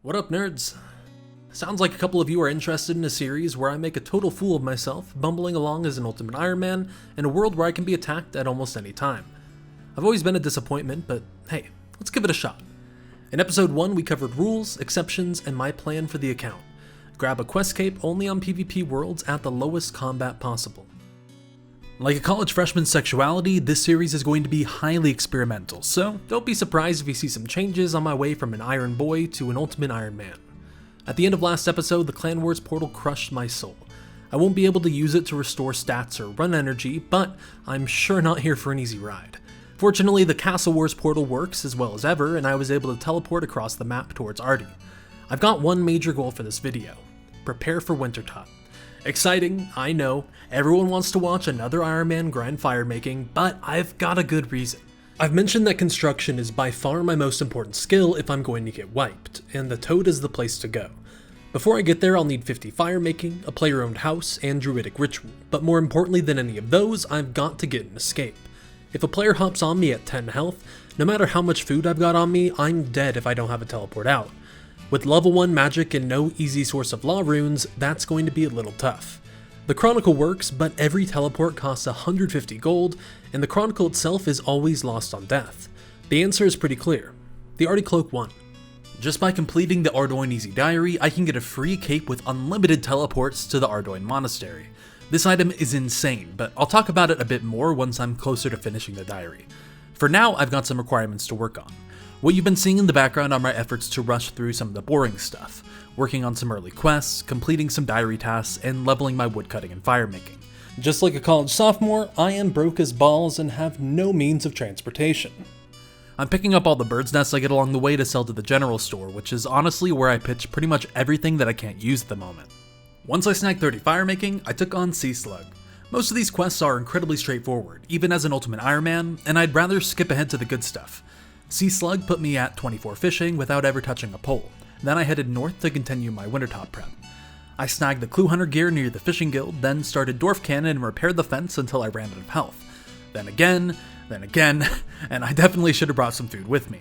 What up, nerds? Sounds like a couple of you are interested in a series where I make a total fool of myself, bumbling along as an ultimate Ironman in a world where I can be attacked at almost any time. I've always been a disappointment, but hey, let's give it a shot. In episode 1, we covered rules, exceptions, and my plan for the account. Grab a quest cape only on PvP worlds at the lowest combat possible. Like a college freshman's sexuality, this series is going to be highly experimental, so don't be surprised if you see some changes on my way from an Iron Boy to an Ultimate Iron Man. At the end of last episode, the Clan Wars portal crushed my soul. I won't be able to use it to restore stats or run energy, but I'm sure not here for an easy ride. Fortunately, the Castle Wars portal works as well as ever, and I was able to teleport across the map towards Artie. I've got one major goal for this video: prepare for Wintertodt. Exciting, I know, everyone wants to watch another Ironman grind fire making, but I've got a good reason. I've mentioned that construction is by far my most important skill if I'm going to get wiped, and the Toad is the place to go. Before I get there, I'll need 50 fire making, a player-owned house, and druidic ritual, but more importantly than any of those, I've got to get an escape. If a player hops on me at 10 health, no matter how much food I've got on me, I'm dead if I don't have a teleport out. With level 1 magic and no easy source of law runes, that's going to be a little tough. The Chronicle works, but every teleport costs 150 gold, and the Chronicle itself is always lost on death. The answer is pretty clear: the Artie Cloak 1. Just by completing the Ardoin Easy Diary, I can get a free cape with unlimited teleports to the Ardoin Monastery. This item is insane, but I'll talk about it a bit more once I'm closer to finishing the diary. For now, I've got some requirements to work on. What you've been seeing in the background are my efforts to rush through some of the boring stuff, working on some early quests, completing some diary tasks, and leveling my woodcutting and fire making. Just like a college sophomore, I am broke as balls and have no means of transportation. I'm picking up all the bird's nests I get along the way to sell to the general store, which is honestly where I pitch pretty much everything that I can't use at the moment. Once I snagged 30 fire making, I took on Sea Slug. Most of these quests are incredibly straightforward, even as an Ultimate Ironman, and I'd rather skip ahead to the good stuff. Sea Slug put me at 24 fishing without ever touching a pole. Then I headed north to continue my Wintertodt prep. I snagged the Clue Hunter gear near the fishing guild, then started Dwarf Cannon and repaired the fence until I ran out of health. Then again, and I definitely should have brought some food with me.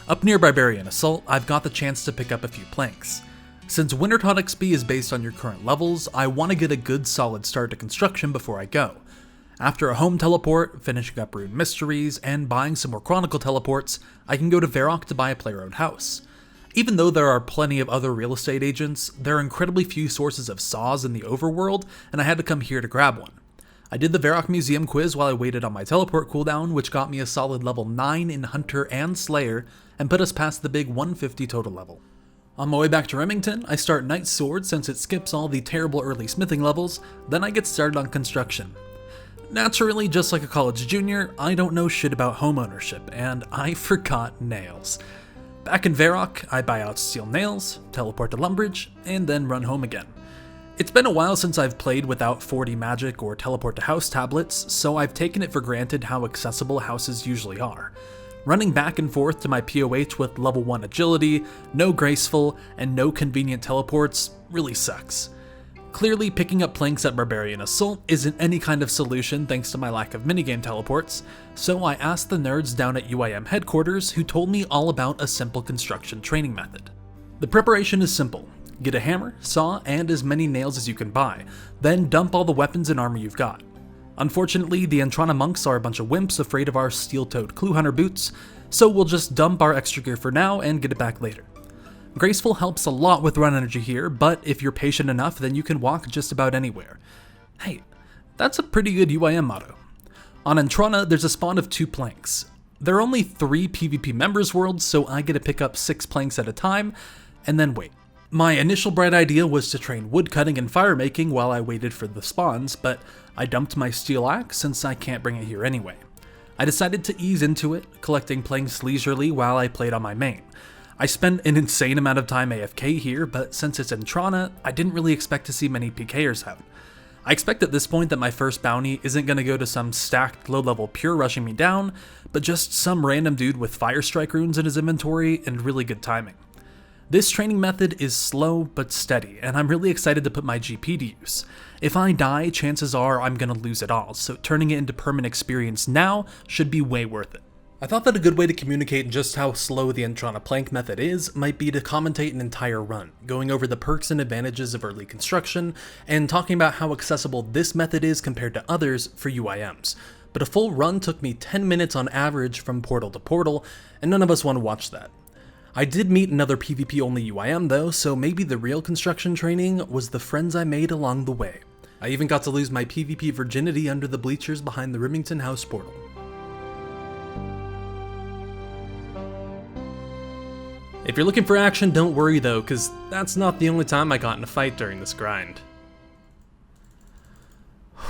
Up near Barbarian Assault, I've got the chance to pick up a few planks. Since Wintertodt XP is based on your current levels, I want to get a good solid start to construction before I go. After a home teleport, finishing up Rune Mysteries, and buying some more Chronicle teleports, I can go to Varrock to buy a player-owned house. Even though there are plenty of other real estate agents, there are incredibly few sources of saws in the overworld, and I had to come here to grab one. I did the Varrock Museum quiz while I waited on my teleport cooldown, which got me a solid level 9 in Hunter and Slayer, and put us past the big 150 total level. On my way back to Remington, I start Knight's Sword since it skips all the terrible early smithing levels, then I get started on construction. Naturally, just like a college junior, I don't know shit about homeownership, and I forgot nails. Back in Varrock, I buy out steel nails, teleport to Lumbridge, and then run home again. It's been a while since I've played without 40 magic or teleport to house tablets, so I've taken it for granted how accessible houses usually are. Running back and forth to my POH with level 1 agility, no graceful, and no convenient teleports really sucks. Clearly, picking up planks at Barbarian Assault isn't any kind of solution thanks to my lack of minigame teleports, so I asked the nerds down at UIM headquarters who told me all about a simple construction training method. The preparation is simple: get a hammer, saw, and as many nails as you can buy, then dump all the weapons and armor you've got. Unfortunately, the Entrana monks are a bunch of wimps afraid of our steel-toed Clue Hunter boots, so we'll just dump our extra gear for now and get it back later. Graceful helps a lot with run energy here, but if you're patient enough, then you can walk just about anywhere. Hey, that's a pretty good UIM motto. On Entrana, there's a spawn of 2 planks. There are only 3 PvP members worlds, so I get to pick up 6 planks at a time, and then wait. My initial bright idea was to train woodcutting and fire making while I waited for the spawns, but I dumped my steel axe since I can't bring it here anyway. I decided to ease into it, collecting planks leisurely while I played on my main. I spent an insane amount of time AFK here, but since it's Entrana, I didn't really expect to see many PKers out. I expect at this point that my first bounty isn't going to go to some stacked low-level pure rushing me down, but just some random dude with Fire Strike runes in his inventory and really good timing. This training method is slow but steady, and I'm really excited to put my GP to use. If I die, chances are I'm going to lose it all, so turning it into permanent experience now should be way worth it. I thought that a good way to communicate just how slow the Entrana plank method is might be to commentate an entire run, going over the perks and advantages of early construction, and talking about how accessible this method is compared to others for UIMs. But a full run took me 10 minutes on average from portal to portal, and none of us want to watch that. I did meet another PvP only UIM though, so maybe the real construction training was the friends I made along the way. I even got to lose my PvP virginity under the bleachers behind the Remington House portal. If you're looking for action, don't worry though, cause that's not the only time I got in a fight during this grind.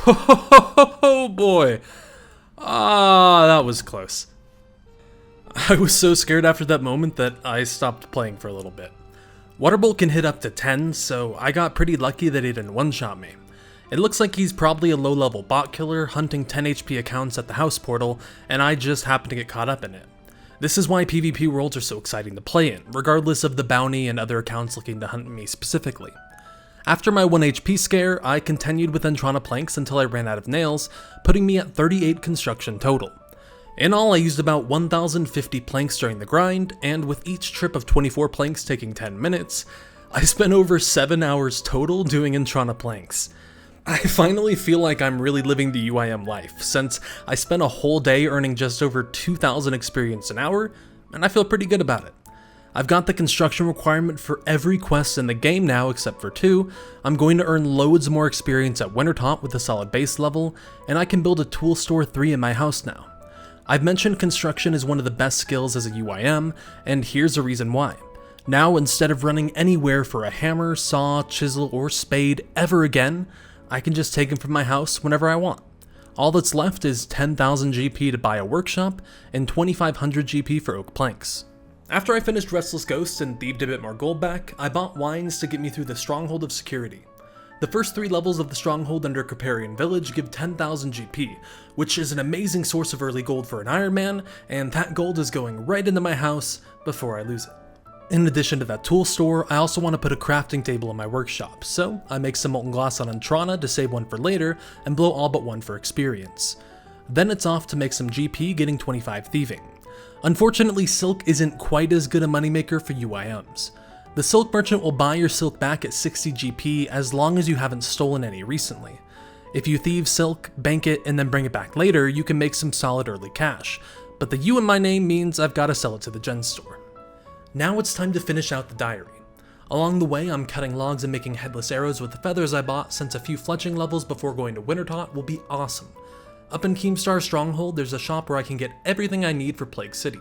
Oh boy! Ah, that was close. I was so scared after that moment that I stopped playing for a little bit. Waterbolt can hit up to 10, so I got pretty lucky that he didn't one-shot me. It looks like he's probably a low-level bot killer hunting 10 HP accounts at the house portal, and I just happened to get caught up in it. This is why PvP worlds are so exciting to play in, regardless of the bounty and other accounts looking to hunt me specifically. After my 1 HP scare, I continued with Entrana planks until I ran out of nails, putting me at 38 construction total. In all, I used about 1,050 planks during the grind, and with each trip of 24 planks taking 10 minutes, I spent over 7 hours total doing Entrana planks. I finally feel like I'm really living the UIM life, since I spent a whole day earning just over 2,000 experience an hour, and I feel pretty good about it. I've got the construction requirement for every quest in the game now except for 2, I'm going to earn loads more experience at Wintertodt with a solid base level, and I can build a tool store 3 in my house now. I've mentioned construction is one of the best skills as a UIM, and here's a reason why. Now, instead of running anywhere for a hammer, saw, chisel, or spade ever again, I can just take them from my house whenever I want. All that's left is 10,000 GP to buy a workshop and 2,500 GP for oak planks. After I finished Restless Ghosts and thieved a bit more gold back, I bought wines to get me through the Stronghold of Security. The first 3 levels of the Stronghold under Kriparian Village give 10,000 GP, which is an amazing source of early gold for an Ironman, and that gold is going right into my house before I lose it. In addition to that tool store, I also want to put a crafting table in my workshop, so I make some molten glass on Entrana to save one for later and blow all but one for experience. Then it's off to make some GP getting 25 thieving. Unfortunately, silk isn't quite as good a moneymaker for UIMs. The silk merchant will buy your silk back at 60 GP as long as you haven't stolen any recently. If you thieve silk, bank it, and then bring it back later, you can make some solid early cash, but the U in my name means I've got to sell it to the gen store. Now it's time to finish out the diary. Along the way, I'm cutting logs and making headless arrows with the feathers I bought, since a few fletching levels before going to Wintertodt will be awesome. Up in Keemstar Stronghold, there's a shop where I can get everything I need for Plague City.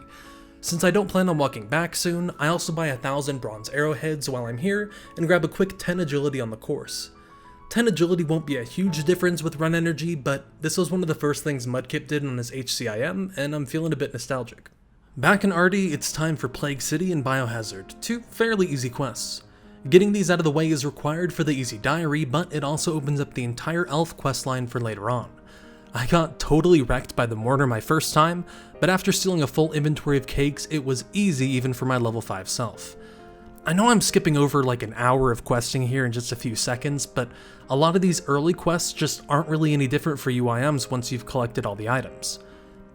Since I don't plan on walking back soon, I also buy 1,000 bronze arrowheads while I'm here and grab a quick 10 agility on the course. 10 agility won't be a huge difference with run energy, but this was one of the first things Mudkip did on his HCIM, and I'm feeling a bit nostalgic. Back in Arty, it's time for Plague City and Biohazard, 2 fairly easy quests. Getting these out of the way is required for the easy diary, but it also opens up the entire elf questline for later on. I got totally wrecked by the mortar my first time, but after stealing a full inventory of cakes, it was easy even for my level 5 self. I know I'm skipping over like an hour of questing here in just a few seconds, but a lot of these early quests just aren't really any different for UIMs once you've collected all the items.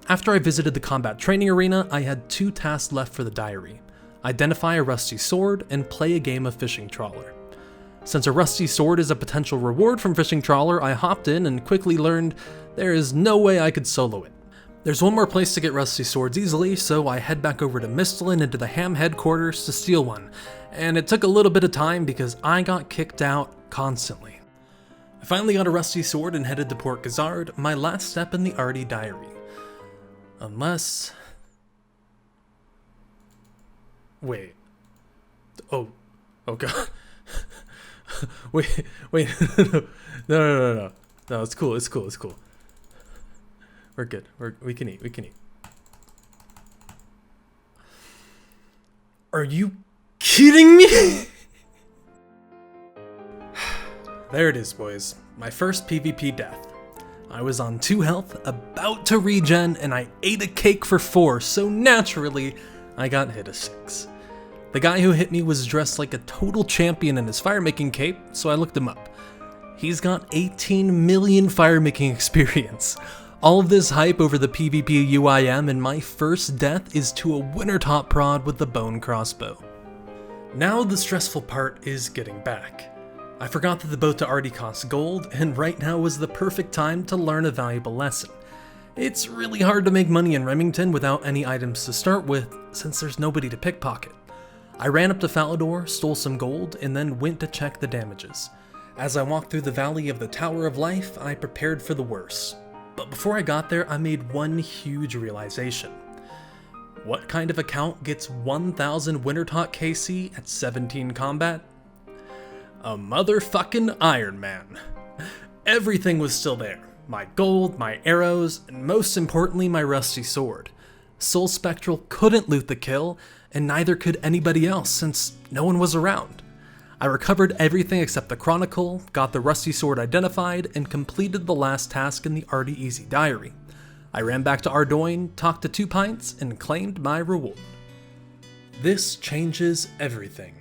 After I visited the combat training arena, I had 2 tasks left for the diary. Identify a rusty sword and play a game of fishing trawler. Since a rusty sword is a potential reward from fishing trawler, I hopped in and quickly learned there is no way I could solo it. There's one more place to get rusty swords easily, so I head back over to Mistlin into the Ham headquarters to steal one, and it took a little bit of time because I got kicked out constantly. I finally got a rusty sword and headed to Port Gazard, my last step in the Arty diary. Unless... Wait. Oh god. wait, no, it's cool. We're good, we can eat. Are you kidding me? There it is, boys. My first PvP death. I was on 2 health, about to regen, and I ate a cake for 4, so naturally, I got hit a 6. The guy who hit me was dressed like a total champion in his firemaking cape, so I looked him up. He's got 18 million firemaking experience. All of this hype over the PvP UIM, and my first death is to a Wintertodt prod with the bone crossbow. Now the stressful part is getting back. I forgot that the boat to Artie costs gold, and right now is the perfect time to learn a valuable lesson. It's really hard to make money in Remington without any items to start with, since there's nobody to pickpocket. I ran up to Falador, stole some gold, and then went to check the damages. As I walked through the Valley of the Tower of Life, I prepared for the worst. But before I got there, I made one huge realization. What kind of account gets 1000 Wintertodt KC at 17 combat? A motherfucking Ironman. Everything was still there. My gold, my arrows, and most importantly my rusty sword. Soul Spectral couldn't loot the kill, and neither could anybody else since no one was around. I recovered everything except the Chronicle, got the rusty sword identified, and completed the last task in the Artie Easy Diary. I ran back to Ardoyne, talked to 2 pints, and claimed my reward. This changes everything.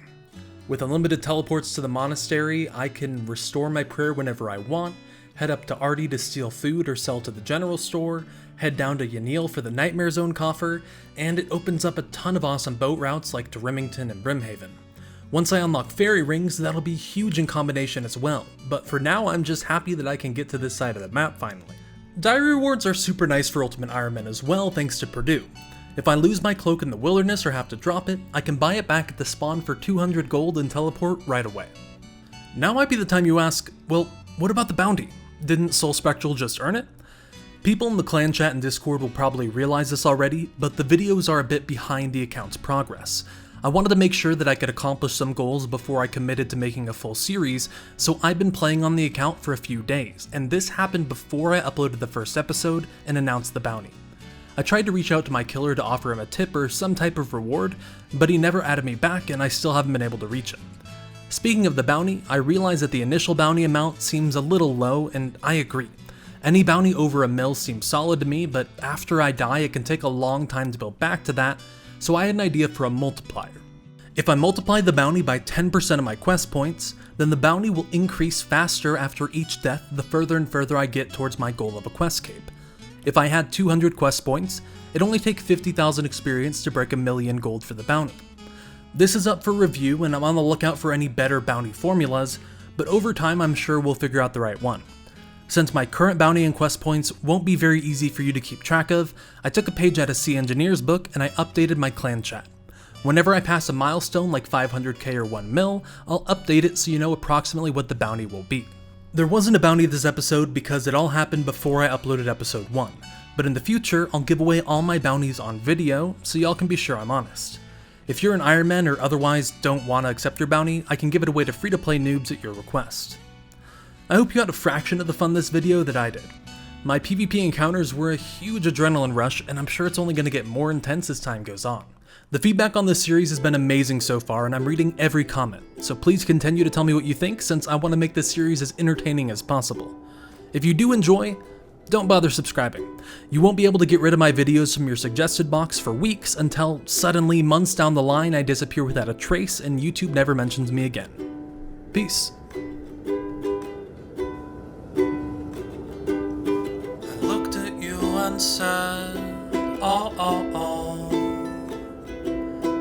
With unlimited teleports to the monastery, I can restore my prayer whenever I want, head up to Artie to steal food or sell to the general store, head down to Yanil for the Nightmare Zone coffer, and it opens up a ton of awesome boat routes like to Remington and Brimhaven. Once I unlock fairy rings, that'll be huge in combination as well, but for now I'm just happy that I can get to this side of the map finally. Diary rewards are super nice for Ultimate Ironman as well thanks to Purdue. If I lose my cloak in the wilderness or have to drop it, I can buy it back at the spawn for 200 gold and teleport right away. Now might be the time you ask, well, what about the bounty? Didn't Soul Spectral just earn it? People in the clan chat and Discord will probably realize this already, but the videos are a bit behind the account's progress. I wanted to make sure that I could accomplish some goals before I committed to making a full series, so I've been playing on the account for a few days, and this happened before I uploaded the first episode and announced the bounty. I tried to reach out to my killer to offer him a tip or some type of reward, but he never added me back and I still haven't been able to reach him. Speaking of the bounty, I realize that the initial bounty amount seems a little low, and I agree. Any bounty over $1 mil seems solid to me, but after I die it can take a long time to build back to that, so I had an idea for a multiplier. If I multiply the bounty by 10% of my quest points, then the bounty will increase faster after each death the further and further I get towards my goal of a quest cape. If I had 200 quest points, it'd only take 50,000 experience to break 1 million gold for the bounty. This is up for review and I'm on the lookout for any better bounty formulas, but over time I'm sure we'll figure out the right one. Since my current bounty and quest points won't be very easy for you to keep track of, I took a page out of Sea Engineer's book and I updated my clan chat. Whenever I pass a milestone like 500k or 1 mil, I'll update it so you know approximately what the bounty will be. There wasn't a bounty this episode because it all happened before I uploaded episode 1, but in the future I'll give away all my bounties on video so y'all can be sure I'm honest. If you're an Ironman or otherwise don't want to accept your bounty, I can give it away to free-to-play noobs at your request. I hope you had a fraction of the fun this video that I did. My PvP encounters were a huge adrenaline rush and I'm sure it's only going to get more intense as time goes on. The feedback on this series has been amazing so far and I'm reading every comment, so please continue to tell me what you think since I want to make this series as entertaining as possible. If you do enjoy, don't bother subscribing. You won't be able to get rid of my videos from your suggested box for weeks until suddenly months down the line I disappear without a trace and YouTube never mentions me again. Peace. I looked at you and said, oh,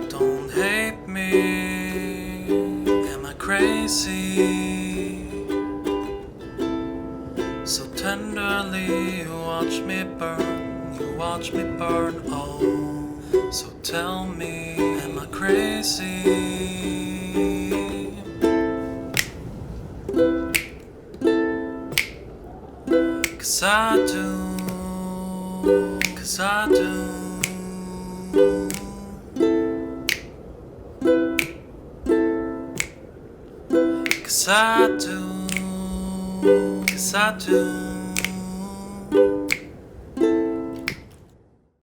don't hate me, am I crazy? So tenderly you watch me burn, oh, so tell me, am I crazy? 'Cause I do, 'cause I do. 'Cause I do, 'cause I do.